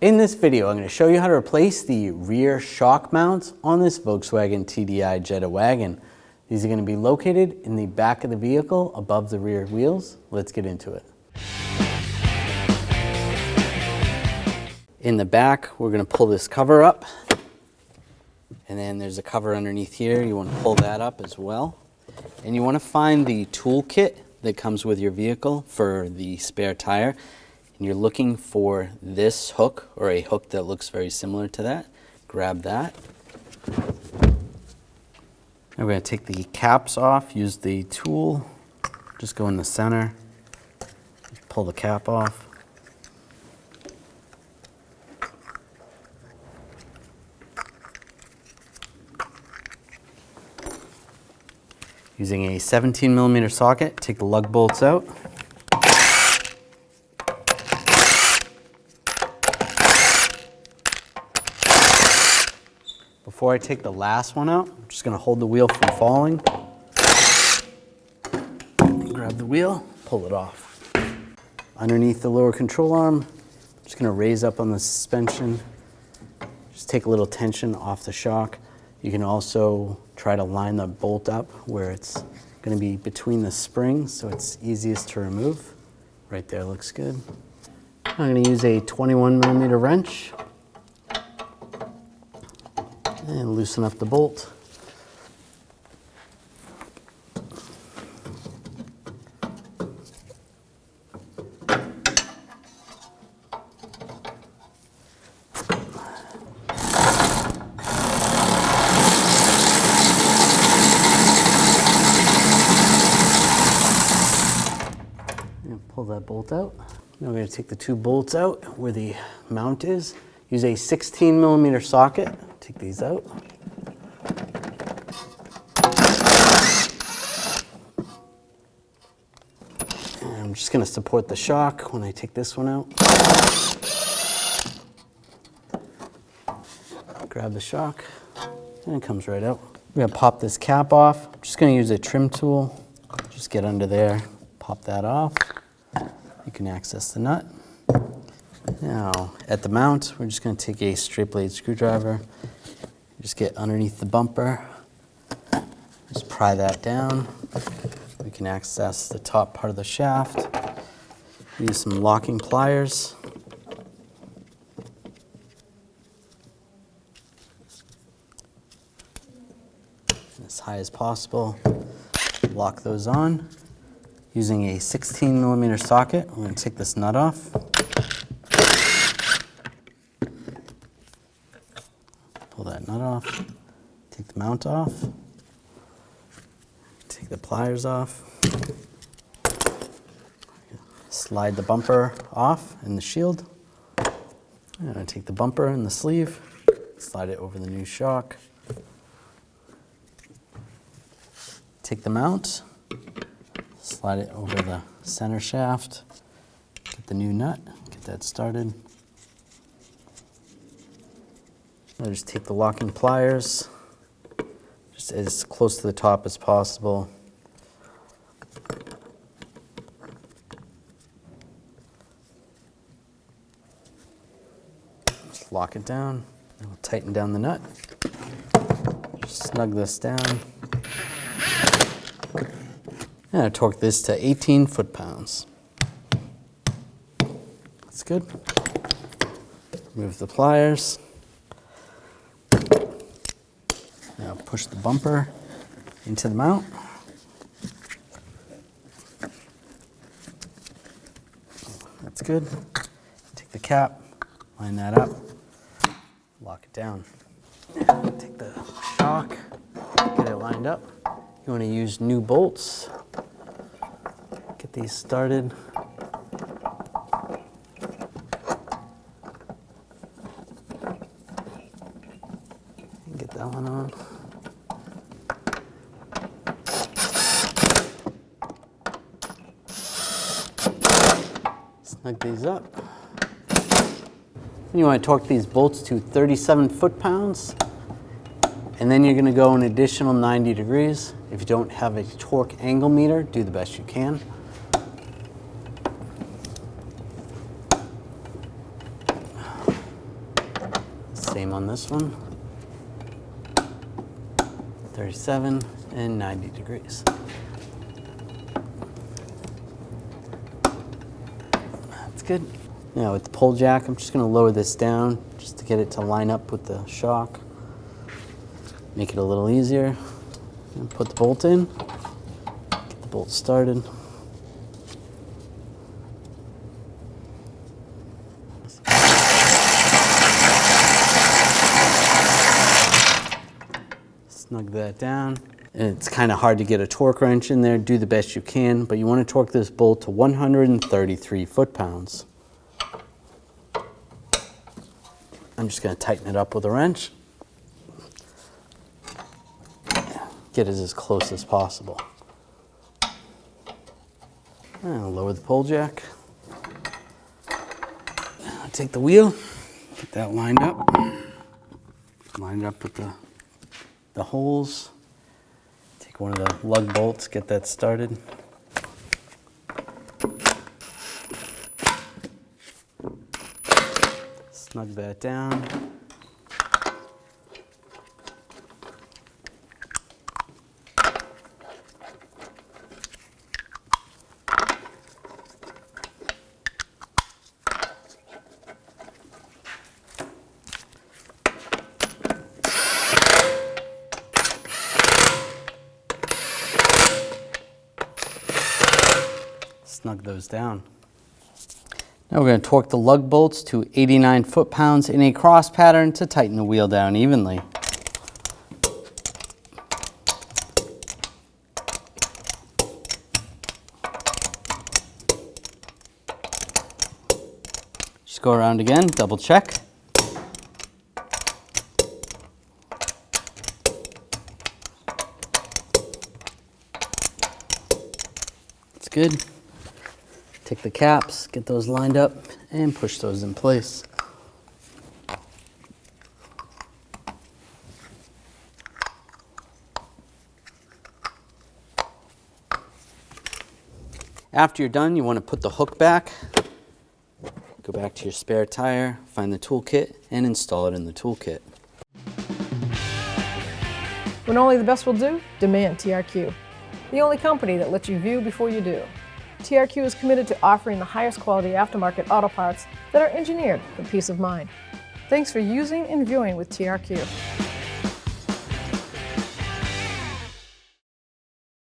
In this video, I'm going to show you how to replace the rear shock mounts on this Volkswagen TDI Jetta Wagon. These are going to be located in the back of the vehicle above the rear wheels. Let's get into it. In the back, we're going to pull this cover up. And then there's a cover underneath here. You want to pull that up as well. And you want to find the tool kit that comes with your vehicle for the spare tire. And you're looking for this hook or a hook that looks very similar to that. Grab that. Now we're going to take the caps off, use the tool, just go in the center, pull the cap off. Using a 17mm socket, take the lug bolts out. Before I take the last one out, I'm just going to hold the wheel from falling. Grab the wheel, pull it off. Underneath the lower control arm, I'm just going to raise up on the suspension. Just take a little tension off the shock. You can also try to line the bolt up where it's going to be between the springs so it's easiest to remove. Right there looks good. I'm going to use a 21mm wrench and loosen up the bolt. Pull that bolt out. Now we're going to take the two bolts out where the mount is. Use a 16mm socket. Take these out. And I'm just going to support the shock when I take this one out. Grab the shock, and it comes right out. We're going to pop this cap off. I'm just going to use a trim tool. Just get under there, pop that off. You can access the nut. Now, at the mount, we're just going to take a straight blade screwdriver. Just get underneath the bumper. Just pry that down. We can access the top part of the shaft. Use some locking pliers. As high as possible. Lock those on. Using a 16mm socket, we're going to take this nut off. Pull that nut off. Take the mount off. Take the pliers off. Slide the bumper off and the shield. I'm going to take the bumper and the sleeve. Slide it over the new shock. Take the mount. Slide it over the center shaft, get the new nut, get that started. I'll just take the locking pliers, just as close to the top as possible. Just lock it down, and we'll tighten down the nut. Just snug this down. And I torque this to 18 foot-pounds. That's good. Remove the pliers. Now push the bumper into the mount. That's good. Take the cap, line that up, lock it down. Take the shock, get it lined up. You want to use new bolts. Get these started. And get that one on. Snug these up. And you want to torque these bolts to 37 foot-pounds. And then you're going to go an additional 90 degrees. If you don't have a torque angle meter, do the best you can. Same on this one. 37 and 90 degrees. That's good. Now with the pull jack, I'm just going to lower this down just to get it to line up with the shock. Make it a little easier. And put the bolt in. Get the bolt started. Snug that down. And it's kind of hard to get a torque wrench in there. Do the best you can, but you want to torque this bolt to 133 foot-pounds. I'm just going to tighten it up with a wrench. Get it as close as possible. And I'll lower the pull jack. I'll take the wheel, get that lined up. Line it up with the holes. Take one of the lug bolts, get that started. Snug that down. Snug those down. Now we're going to torque the lug bolts to 89 foot-pounds in a cross pattern to tighten the wheel down evenly. Just go around again, double check. That's good. Take the caps, get those lined up, and push those in place. After you're done, you want to put the hook back, go back to your spare tire, find the toolkit, and install it in the toolkit. When only the best will do, demand TRQ. The only company that lets you view before you do. TRQ is committed to offering the highest quality aftermarket auto parts that are engineered for peace of mind. Thanks for using and viewing with TRQ.